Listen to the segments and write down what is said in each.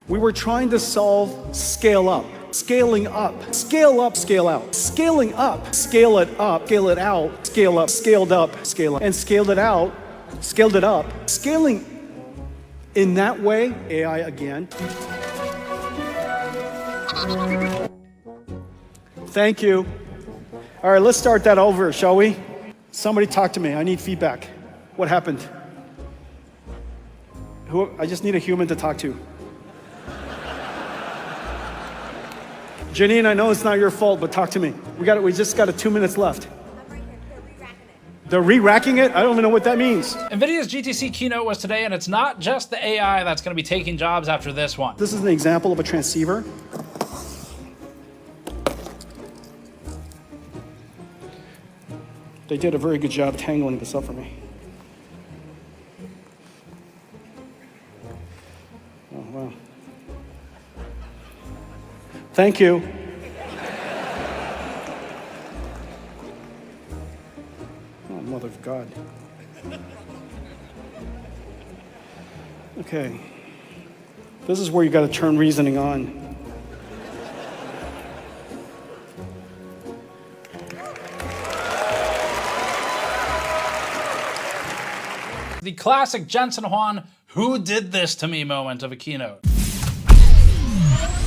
We were trying to solve scale up, scaling up, scale up, scale out, scaling up, scale it out, scale up, scaled up, scale up, and scaled it out, scaled it up, scaling in that way, AI again. Thank you. All right, let's start that over, shall we? Somebody talk to me. I need feedback. What happened? I just need a human to talk to. Janine, I know it's not your fault, but talk to me. We just got 2 minutes left. I'm right here. They're re-racking it? I don't even know what that means. NVIDIA's GTC Keynote was today, and it's not just the AI that's going to be taking jobs after this one. This is an example of a transceiver. They did a very good job tangling this up for me. Oh, wow. Thank you. Oh, mother of God. Okay. This is where you got to turn reasoning on. The classic Jensen Huang, who did this to me moment of a keynote.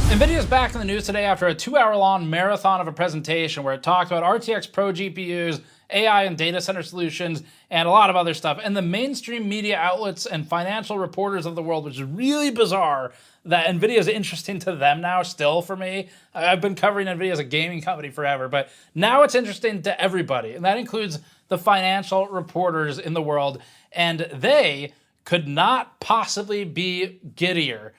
NVIDIA's back in the news today after a 2-hour-long marathon of a presentation where it talked about RTX Pro GPUs, AI and data center solutions, and a lot of other stuff. And the mainstream media outlets and financial reporters of the world, which is really bizarre that NVIDIA is interesting to them now still for me. I've been covering NVIDIA as a gaming company forever, but now it's interesting to everybody. And that includes the financial reporters in the world. And they could not possibly be giddier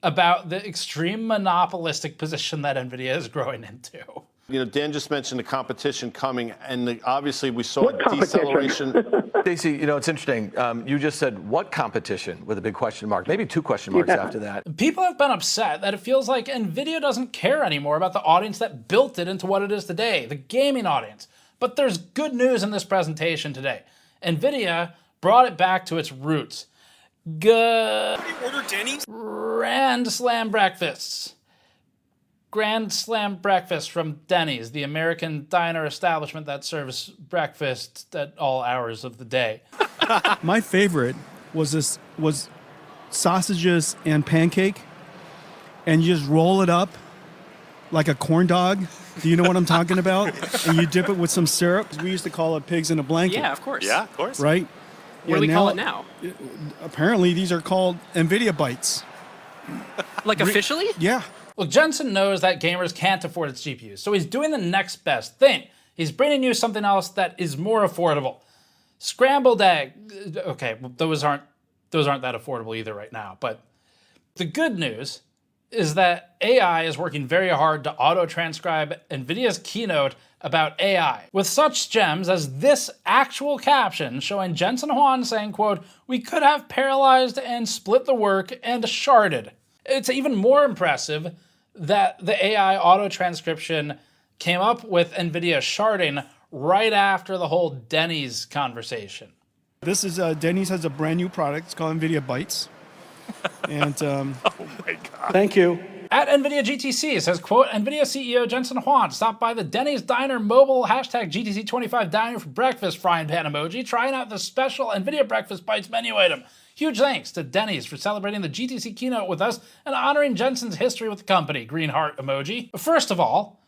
about the extreme monopolistic position that NVIDIA is growing into. You know, Dan just mentioned the competition coming, and obviously we saw deceleration. Stacy, you know, it's interesting. You just said, what competition, with a big question mark, maybe 2 question marks after that. People have been upset that it feels like NVIDIA doesn't care anymore about the audience that built it into what it is today, the gaming audience. But there's good news in this presentation today. NVIDIA brought it back to its roots. Good. Order Denny's? Grand Slam breakfasts. Grand Slam breakfast from Denny's, the American diner establishment that serves breakfast at all hours of the day. My favorite was sausages and pancake, and you just roll it up like a corn dog. Do you know what I'm talking about? And you dip it with some syrup. We used to call it pigs in a blanket. Yeah, of course. Yeah, of course. Right? What do we call it now? Apparently, these are called NVIDIA Bites. Like officially? Yeah. Well, Jensen knows that gamers can't afford its GPUs, so he's doing the next best thing. He's bringing you something else that is more affordable. Scrambled egg. Okay, well, those aren't that affordable either right now. But the good news is that AI is working very hard to auto-transcribe NVIDIA's keynote about AI, with such gems as this actual caption showing Jensen Huang saying, quote, "We could have paralyzed and split the work and sharded." It's even more impressive that the AI auto-transcription came up with NVIDIA sharding right after the whole Denny's conversation. This is Denny's has a brand new product. It's called NVIDIA Bites. And Oh my God. thank you. At NVIDIA GTC, it says, quote, "NVIDIA CEO Jensen Huang stopped by the Denny's Diner mobile hashtag GTC25 diner for breakfast frying pan emoji, trying out the special NVIDIA Breakfast Bites menu item. Huge thanks to Denny's for celebrating the GTC keynote with us and honoring Jensen's history with the company." Green heart emoji. First of all,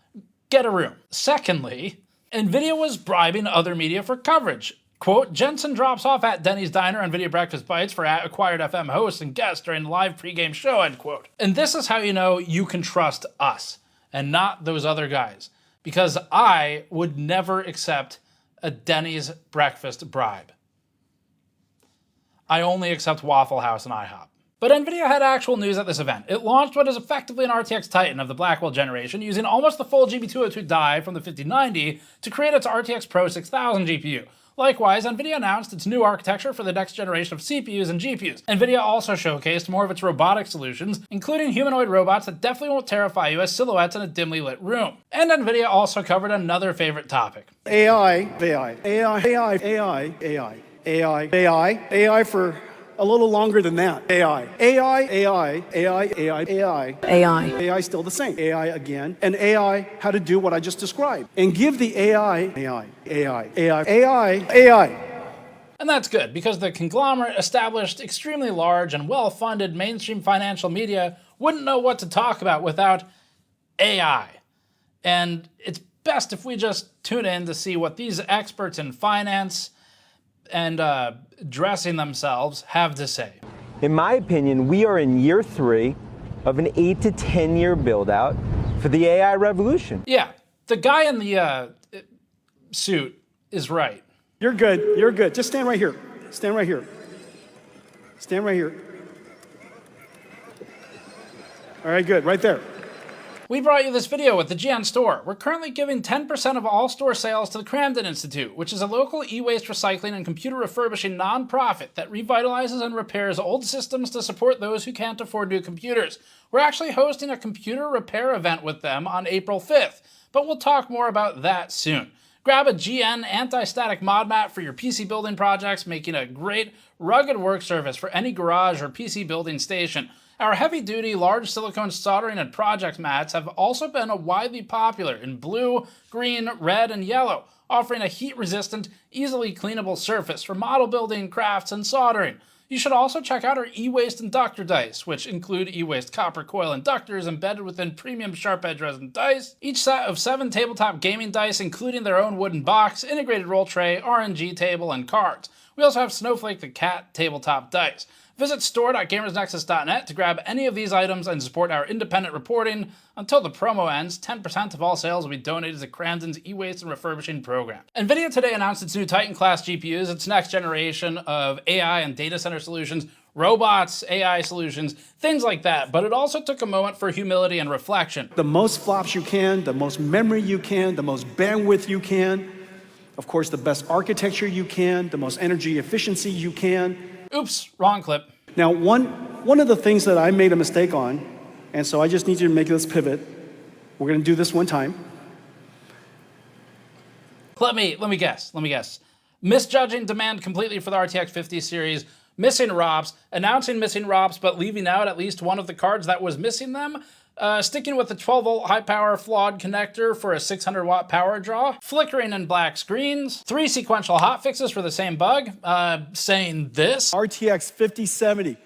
get a room. Secondly, NVIDIA was bribing other media for coverage. Quote, "Jensen drops off at Denny's Diner on NVIDIA Breakfast Bites for acquired FM hosts and guests during the live pregame show," end quote. And this is how you know you can trust us and not those other guys. Because I would never accept a Denny's breakfast bribe. I only accept Waffle House and IHOP. But NVIDIA had actual news at this event. It launched what is effectively an RTX Titan of the Blackwell generation, using almost the full GB202 die from the 5090 to create its RTX Pro 6000 GPU. Likewise, NVIDIA announced its new architecture for the next generation of CPUs and GPUs. NVIDIA also showcased more of its robotics solutions, including humanoid robots that definitely won't terrify you as silhouettes in a dimly lit room. And NVIDIA also covered another favorite topic. AI for A little longer than that. AI. AI, AI, AI, AI, AI. AI. AI still the same. AI again. And AI how to do what I just described. And give the AI, AI, AI, AI, AI, AI. And that's good, because the conglomerate established extremely large and well-funded mainstream financial media wouldn't know what to talk about without AI. And it's best if we just tune in to see what these experts in finance and dressing themselves have to say. In my opinion, we are in year 3 of an 8 to 10 year build out for the AI revolution. Yeah, the guy in the suit is right. You're good. You're good. Just stand right here. Stand right here. Stand right here. All right, good. Right there. We brought you this video with the GN Store. We're currently giving 10% of all store sales to the Camden Institute, which is a local e-waste recycling and computer refurbishing nonprofit that revitalizes and repairs old systems to support those who can't afford new computers. We're actually hosting a computer repair event with them on April 5th, but we'll talk more about that soon. Grab a GN anti-static mod mat for your PC building projects, making a great rugged work surface for any garage or PC building station. Our heavy-duty, large silicone soldering and project mats have also been widely popular in blue, green, red, and yellow, offering a heat-resistant, easily cleanable surface for model building, crafts, and soldering. You should also check out our e-waste inductor dice, which include e-waste copper coil inductors embedded within premium sharp edge resin dice. Each set of 7 tabletop gaming dice, including their own wooden box, integrated roll tray, RNG table, and cards. We also have Snowflake the Cat tabletop dice. Visit store.gamersnexus.net to grab any of these items and support our independent reporting. Until the promo ends, 10% of all sales will be donated to Camden's e-waste and refurbishing program. NVIDIA today announced its new Titan class GPUs, its next generation of AI and data center solutions, robots, AI solutions, things like that. But it also took a moment for humility and reflection. The most flops you can, the most memory you can, the most bandwidth you can, of course, the best architecture you can, the most energy efficiency you can. Oops, wrong clip. Now, one of the things that I made a mistake on, and so I just need you to make this pivot. We're going to do this one time. Let me guess. Misjudging demand completely for the RTX 50 series, missing ROPs, announcing missing ROPs but leaving out at least one of the cards that was missing them, sticking with the 12-volt high-power flawed connector for a 600-watt power draw, flickering in black screens, 3 sequential hotfixes for the same bug, saying this. RTX 5070,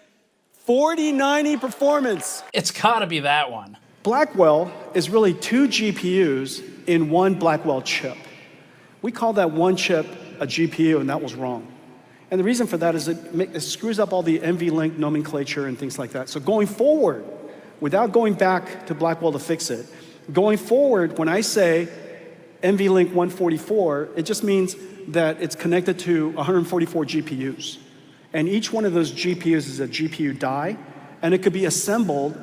4090 performance. It's gotta be that one. Blackwell is really 2 GPUs in one Blackwell chip. We call that one chip a GPU, and that was wrong. And the reason for that is it screws up all the NVLink nomenclature and things like that. So going forward, without going back to Blackwell to fix it, going forward, when I say NVLink 144, it just means that it's connected to 144 GPUs. And each one of those GPUs is a GPU die, and it could be assembled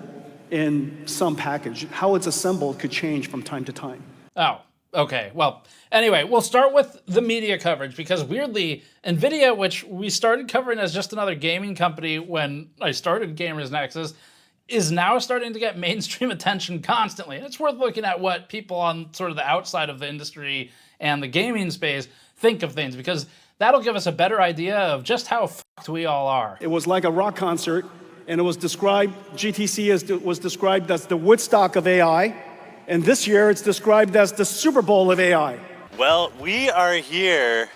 in some package. How it's assembled could change from time to time. Oh, okay. Well, anyway, we'll start with the media coverage, because weirdly, NVIDIA, which we started covering as just another gaming company when I started Gamers Nexus, is now starting to get mainstream attention constantly. And it's worth looking at what people on sort of the outside of the industry and the gaming space think of things, because that'll give us a better idea of just how fucked we all are. It was like a rock concert, and it was described, GTC was described as the Woodstock of AI, and this year it's described as the Super Bowl of AI. Well, we are here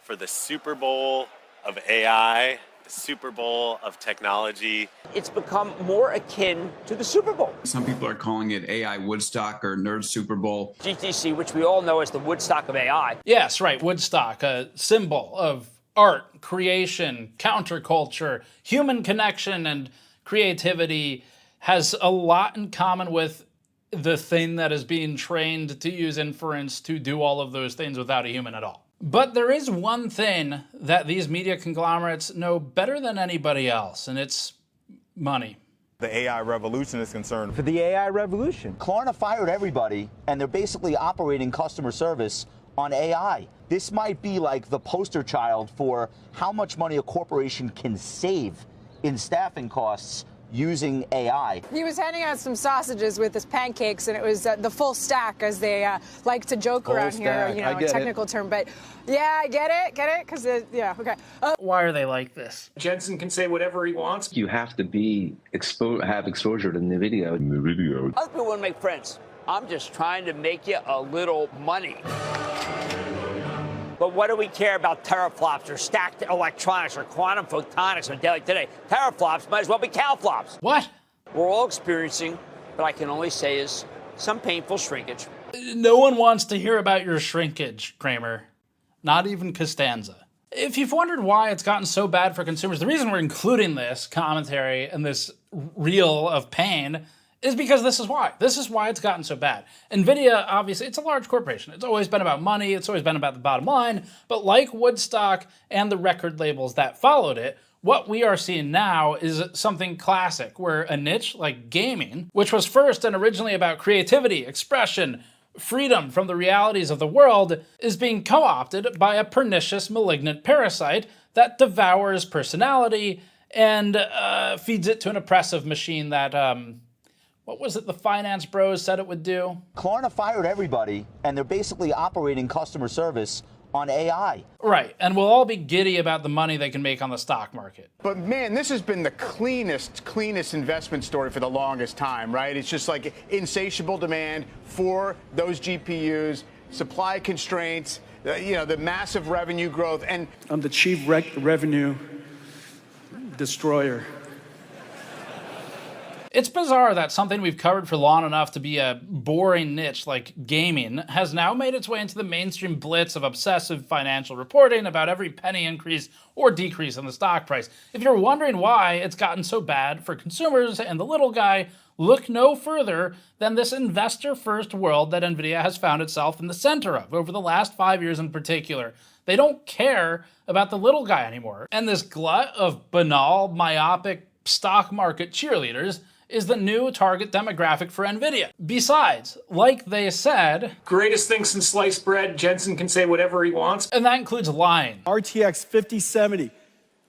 for the Super Bowl of AI, the Super Bowl of technology. It's become more akin to the Super Bowl. Some people are calling it AI Woodstock or Nerd Super Bowl. GTC, which we all know as the Woodstock of AI. Yes, right, Woodstock, a symbol of art, creation, counterculture, human connection, and creativity, has a lot in common with the thing that is being trained to use inference to do all of those things without a human at all. But there is one thing that these media conglomerates know better than anybody else, and it's money. The AI revolution is concerned. For the AI revolution. Klarna fired everybody, and they're basically operating customer service on AI. This might be like the poster child for how much money a corporation can save in staffing costs using AI. He was handing out some sausages with his pancakes, and it was the full stack, as they like to joke around here, you know, a technical term. But yeah, I get it, because yeah, okay. Why are they like this? Jensen can say whatever he wants. You have to have exposure to NVIDIA. Other people want to make friends. I'm just trying to make you a little money. But what do we care about teraflops or stacked electronics or quantum photonics on a day like today? Teraflops might as well be cowflops. What? We're all experiencing, what I can only say is, some painful shrinkage. No one wants to hear about your shrinkage, Kramer. Not even Costanza. If you've wondered why it's gotten so bad for consumers, the reason we're including this commentary and this reel of pain is because this is why. This is why it's gotten so bad. NVIDIA, obviously, it's a large corporation. It's always been about money. It's always been about the bottom line. But like Woodstock and the record labels that followed it, what we are seeing now is something classic, where a niche like gaming, which was first and originally about creativity, expression, freedom from the realities of the world, is being co-opted by a pernicious, malignant parasite that devours personality and feeds it to an oppressive machine that, what was it the finance bros said it would do? Klarna fired everybody, and they're basically operating customer service on AI. Right, and we'll all be giddy about the money they can make on the stock market. But man, this has been the cleanest investment story for the longest time, right? It's just like insatiable demand for those GPUs, supply constraints, the massive revenue growth, and I'm the chief revenue destroyer. It's bizarre that something we've covered for long enough to be a boring niche like gaming has now made its way into the mainstream blitz of obsessive financial reporting about every penny increase or decrease in the stock price. If you're wondering why it's gotten so bad for consumers and the little guy, look no further than this investor-first world that NVIDIA has found itself in the center of over the last 5 years in particular. They don't care about the little guy anymore. And this glut of banal, myopic stock market cheerleaders is the new target demographic for NVIDIA. Besides, like they said, greatest thing since sliced bread, Jensen can say whatever he wants. And that includes lying. RTX 5070,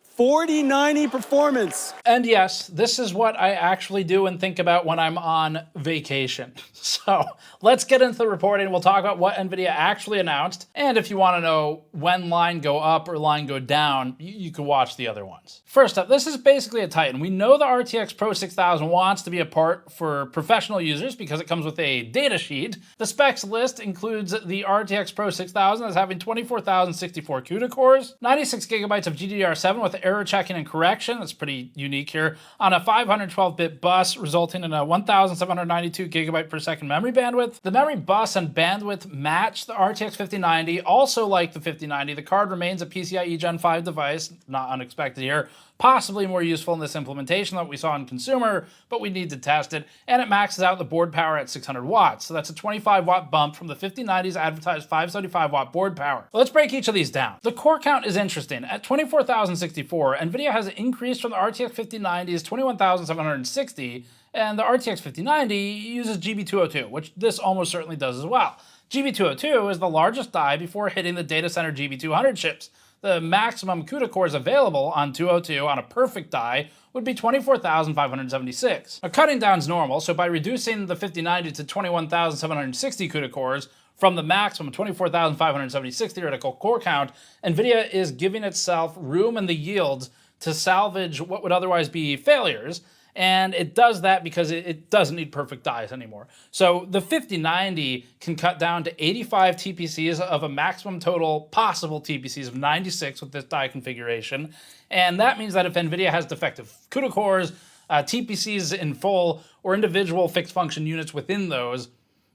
4090 performance. And yes, this is what I actually do and think about when I'm on vacation. So let's get into the reporting. We'll talk about what NVIDIA actually announced. And if you want to know when line go up or line go down, you can watch the other ones. First up, this is basically a Titan. We know the RTX Pro 6000 wants to be a part for professional users because it comes with a data sheet. The specs list includes the RTX Pro 6000 as having 24,064 CUDA cores, 96 gigabytes of GDDR7 with error checking and correction. That's pretty unique here. On a 512-bit bus, resulting in a 1,792 gigabyte per second memory bandwidth. The memory bus and bandwidth match the RTX 5090. Also like the 5090, the card remains a PCIe Gen 5 device, not unexpected here. Possibly more useful in this implementation that we saw in consumer, but we need to test it. And it maxes out the board power at 600 watts. So that's a 25 watt bump from the 5090's advertised 575 watt board power. Let's break each of these down. The core count is interesting. At 24,064, NVIDIA has increased from the RTX 5090's 21,760, and the RTX 5090 uses GB202, which this almost certainly does as well. GB202 is the largest die before hitting the Datacenter GB200 chips. The maximum CUDA cores available on 202 on a perfect die would be 24,576. Now, cutting down is normal, so by reducing the 5090 to 21,760 CUDA cores from the maximum 24,576 theoretical core count, NVIDIA is giving itself room in the yields to salvage what would otherwise be failures. And it does that because it doesn't need perfect dies anymore. So the 5090 can cut down to 85 TPCs of a maximum total possible TPCs of 96 with this die configuration. And that means that if NVIDIA has defective CUDA cores, TPCs in full, or individual fixed function units within those,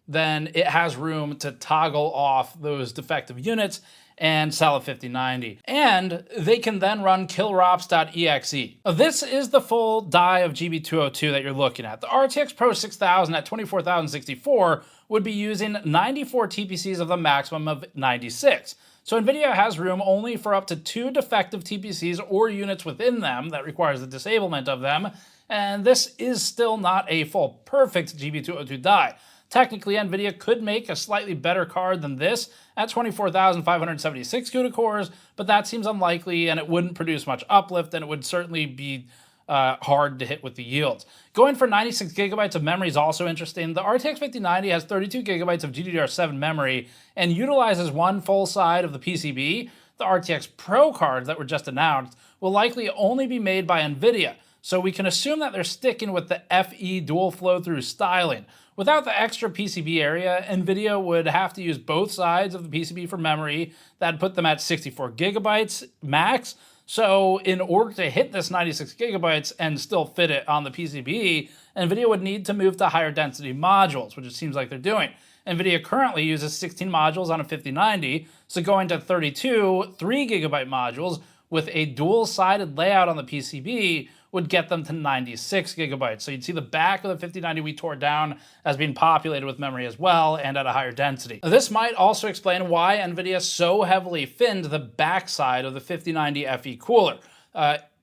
then it has room to toggle off those defective units and sell a 5090. And they can then run killrops.exe. This is the full die of GB202 that you're looking at. The RTX Pro 6000 at 24,064 would be using 94 TPCs of the maximum of 96. So NVIDIA has room only for up to 2 defective TPCs or units within them that requires the disablement of them, and this is still not a full perfect GB202 die. Technically, NVIDIA could make a slightly better card than this at 24,576 CUDA cores, but that seems unlikely and it wouldn't produce much uplift, and it would certainly be hard to hit with the yields. Going for 96 gigabytes of memory is also interesting. The RTX 5090 has 32 gigabytes of GDDR7 memory and utilizes one full side of the PCB. The RTX Pro cards that were just announced will likely only be made by NVIDIA, so we can assume that they're sticking with the FE dual flow-through styling. Without the extra PCB area, NVIDIA would have to use both sides of the PCB for memory. That'd put them at 64 gigabytes max. So in order to hit this 96 gigabytes and still fit it on the PCB, NVIDIA would need to move to higher density modules, which it seems like they're doing. NVIDIA currently uses 16 modules on a 5090, so going to 32 3 gigabyte modules with a dual-sided layout on the PCB would get them to 96 gigabytes. So you'd see the back of the 5090 we tore down as being populated with memory as well and at a higher density. This might also explain why NVIDIA so heavily finned the backside of the 5090 FE cooler.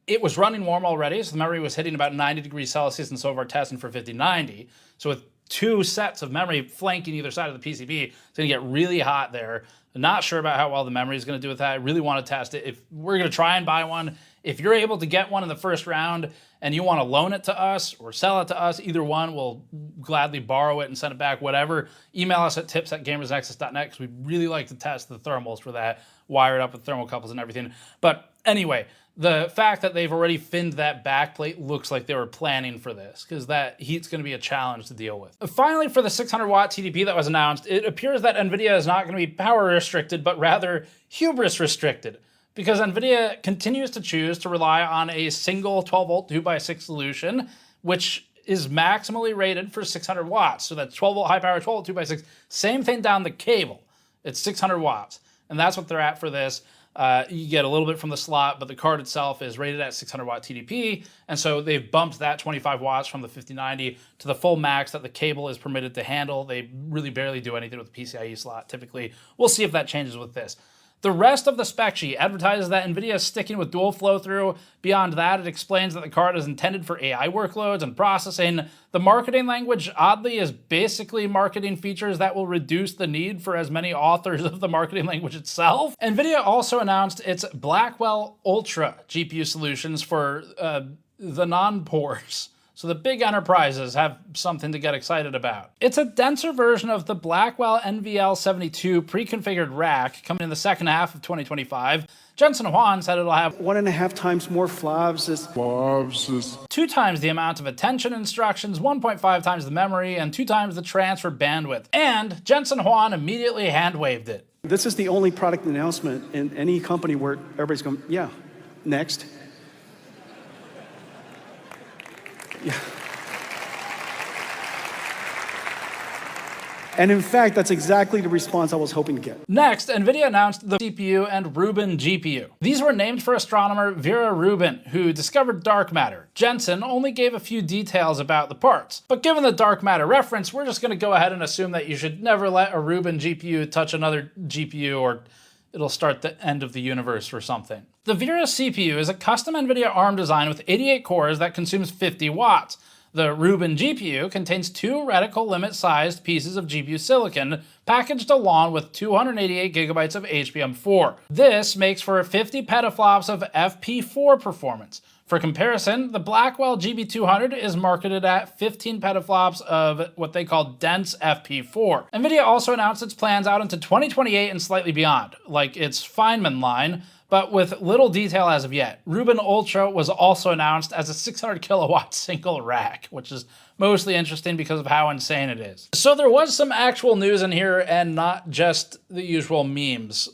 It was running warm already, so the memory was hitting about 90 degrees Celsius in some of our testing for 5090. So with two sets of memory flanking either side of the PCB, it's gonna get really hot there. I'm not sure about how well the memory is gonna do with that. I really wanna test it. If we're gonna try and buy one, if you're able to get one in the first round and you wanna loan it to us or sell it to us, either one, we'll gladly borrow it and send it back, whatever. Email us at tips@gamersnexus.net because we'd really like to test the thermals for that, wire it up with thermocouples and everything. But anyway, the fact that they've already finned that backplate looks like they were planning for this, because that heat's going to be a challenge to deal with. Finally, for the 600-watt TDP that was announced, it appears that NVIDIA is not going to be power restricted, but rather hubris restricted, because NVIDIA continues to choose to rely on a single 12-volt 2x6 solution, which is maximally rated for 600 watts. So that's 12-volt high power, 12-volt 2x6, same thing down the cable. It's 600 watts, and that's what they're at for this. You get a little bit from the slot, but the card itself is rated at 600 watt TDP, and so they've bumped that 25 watts from the 5090 to the full max that the cable is permitted to handle. They really barely do anything with the PCIe slot typically. We'll see if that changes with this. The rest of the spec sheet advertises that NVIDIA is sticking with dual flow-through. Beyond that, it explains that the card is intended for AI workloads and processing. The marketing language, oddly, is basically marketing features that will reduce the need for as many authors of the marketing language itself. NVIDIA also announced its Blackwell Ultra GPU solutions for the non-pores. So the big enterprises have something to get excited about. It's a denser version of the Blackwell NVL72 pre-configured rack coming in the second half of 2025. Jensen Huang said it'll have 1.5 times more FLOPs. 2 times the amount of attention instructions, 1.5 times the memory, and 2 times the transfer bandwidth. And Jensen Huang immediately hand-waved it. This is the only product announcement in any company where everybody's going, yeah, next. Yeah. And in fact, that's exactly the response I was hoping to get. Next, NVIDIA announced the CPU and Rubin GPU. These were named for astronomer Vera Rubin, who discovered dark matter. Jensen only gave a few details about the parts. But given the dark matter reference, we're just going to go ahead and assume that you should never let a Rubin GPU touch another GPU, or it'll start the end of the universe or something. The Vera CPU is a custom NVIDIA ARM design with 88 cores that consumes 50 watts. The Rubin GPU contains 2 reticle limit-sized pieces of GPU silicon packaged along with 288 gigabytes of HBM4. This makes for 50 petaflops of FP4 performance. For comparison, the Blackwell GB200 is marketed at 15 petaflops of what they call dense FP4. NVIDIA also announced its plans out into 2028 and slightly beyond, like its Feynman line, but with little detail as of yet. Rubin Ultra was also announced as a 600 kilowatt single rack, which is mostly interesting because of how insane it is. So there was some actual news in here and not just the usual memes,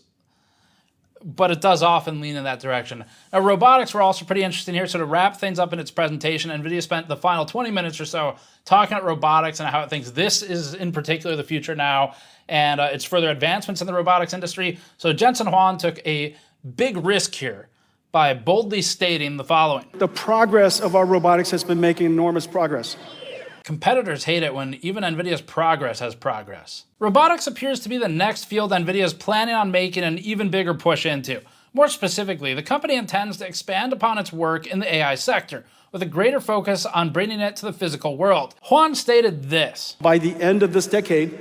but it does often lean in that direction. Now, robotics were also pretty interesting here. So to wrap things up in its presentation, NVIDIA spent the final 20 minutes or so talking about robotics and how it thinks this is in particular the future now, and its further advancements in the robotics industry. So Jensen Huang took a big risk here by boldly stating the following. The progress of our robotics has been making enormous progress. Competitors hate it when even NVIDIA's progress has progress. Robotics appears to be the next field NVIDIA is planning on making an even bigger push into. More specifically, the company intends to expand upon its work in the AI sector, with a greater focus on bringing it to the physical world. Huang stated this. By the end of this decade,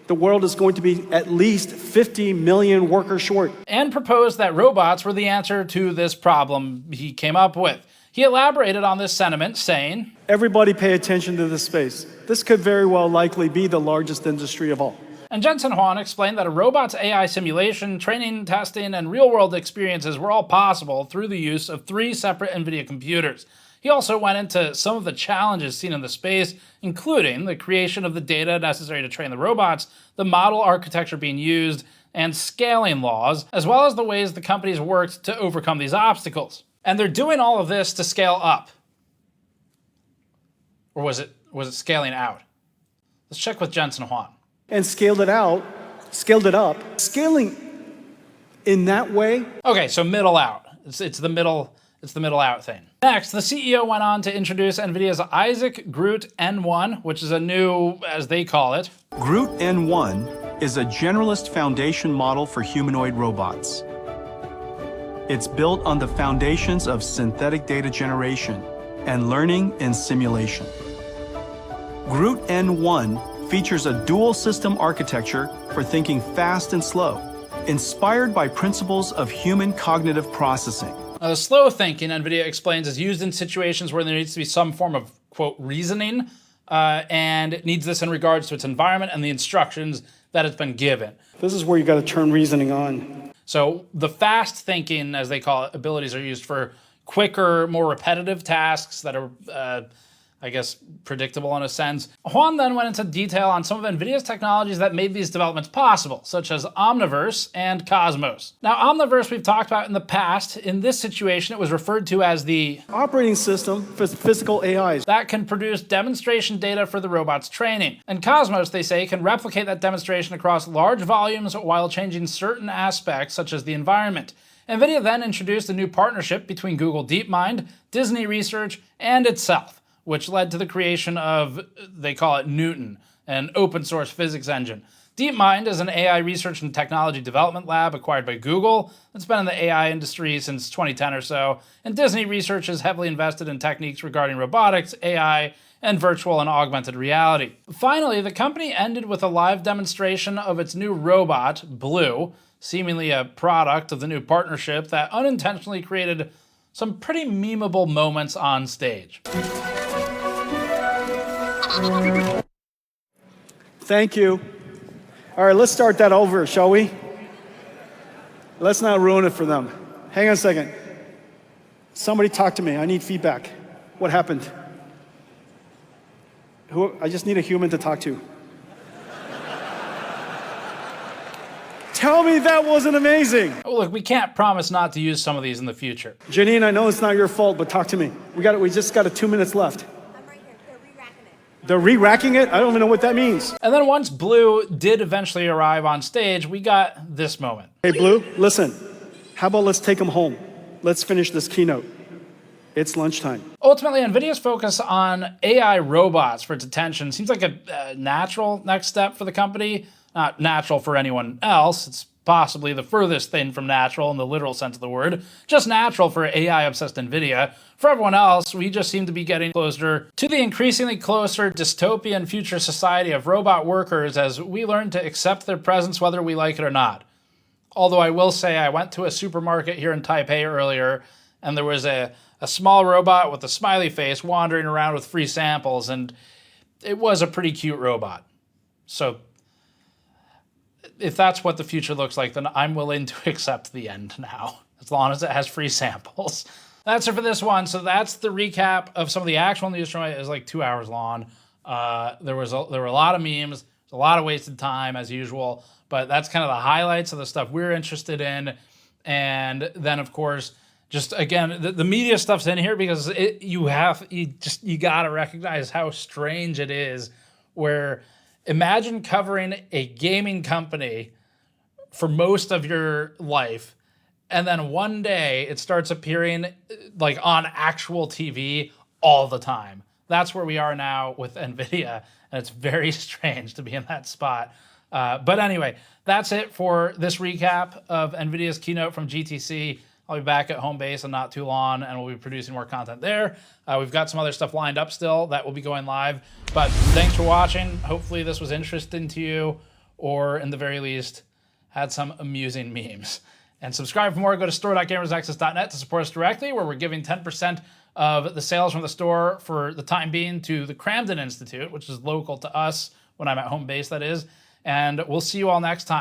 the world is going to be at least 50 million workers short. And proposed that robots were the answer to this problem he came up with. He elaborated on this sentiment, saying, everybody pay attention to this space. This could very well likely be the largest industry of all. And Jensen Huang explained that a robot's AI simulation, training, testing, and real-world experiences were all possible through the use of 3 separate NVIDIA computers. He also went into some of the challenges seen in the space, including the creation of the data necessary to train the robots, the model architecture being used, and scaling laws, as well as the ways the companies worked to overcome these obstacles. And they're doing all of this to scale up. Or was it scaling out? Let's check with Jensen Huang. And scaled it out, scaled it up. Scaling in that way. Okay, so middle out. It's the middle out thing. Next, the CEO went on to introduce NVIDIA's Isaac GROOT N1, which is a new, as they call it. GROOT N1 is a generalist foundation model for humanoid robots. It's built on the foundations of synthetic data generation and learning in simulation. GROOT N1 features a dual system architecture for thinking fast and slow, inspired by principles of human cognitive processing. The slow thinking, NVIDIA explains, is used in situations where there needs to be some form of, quote, reasoning, and it needs this in regards to its environment and the instructions that it's been given. This is where you got to turn reasoning on. So the fast thinking, as they call it, abilities are used for quicker, more repetitive tasks that are, I guess, predictable in a sense. Huang then went into detail on some of NVIDIA's technologies that made these developments possible, such as Omniverse and Cosmos. Now, Omniverse we've talked about in the past. In this situation, it was referred to as the operating system for physical AIs that can produce demonstration data for the robot's training. And Cosmos, they say, can replicate that demonstration across large volumes while changing certain aspects, such as the environment. NVIDIA then introduced a new partnership between Google DeepMind, Disney Research, and itself, which led to the creation of, they call it Newton, an open source physics engine. DeepMind is an AI research and technology development lab acquired by Google that's been in the AI industry since 2010 or so, and Disney Research is heavily invested in techniques regarding robotics, AI, and virtual and augmented reality. Finally, the company ended with a live demonstration of its new robot, Blue, seemingly a product of the new partnership that unintentionally created some pretty memeable moments on stage. Thank you. All right, let's start that over, shall we? Let's not ruin it for them. Hang on a second. Somebody talk to me. I need feedback. What happened? I just need a human to talk to. Tell me that wasn't amazing. Oh, look, we can't promise not to use some of these in the future. Janine, I know it's not your fault, but talk to me. We just got 2 minutes left. I'm right here. They're re-racking it. They're re-racking it? I don't even know what that means. And then once Blue did eventually arrive on stage, we got this moment. Hey, Blue, listen. How about let's take them home? Let's finish this keynote. It's lunchtime. Ultimately, NVIDIA's focus on AI robots for its attention seems like a natural next step for the company. Not natural for anyone else. It's possibly the furthest thing from natural in the literal sense of the word. Just natural for AI-obsessed NVIDIA. For everyone else, we just seem to be getting closer to the increasingly closer dystopian future society of robot workers as we learn to accept their presence whether we like it or not. Although I will say I went to a supermarket here in Taipei earlier, and there was a small robot with a smiley face wandering around with free samples, and it was a pretty cute robot. So if that's what the future looks like, then I'm willing to accept the end now, as long as it has free samples. That's it for this one. So that's the recap of some of the actual news from it. It was like 2 hours long. There were a lot of memes, a lot of wasted time as usual, but that's kind of the highlights of the stuff we're interested in. And then of course, just again, the media stuff's in here because you gotta recognize how strange it is where imagine covering a gaming company for most of your life, and then one day it starts appearing like on actual TV all the time. That's where we are now with NVIDIA, and it's very strange to be in that spot. But anyway, that's it for this recap of NVIDIA's keynote from GTC. I'll be back at home base in not too long, and we'll be producing more content there. We've got some other stuff lined up still that will be going live. But thanks for watching. Hopefully this was interesting to you, or in the very least, had some amusing memes. And subscribe for more. Go to store.gamersnexus.net to support us directly, where we're giving 10% of the sales from the store for the time being to the Cramden Institute, which is local to us when I'm at home base, that is. And we'll see you all next time.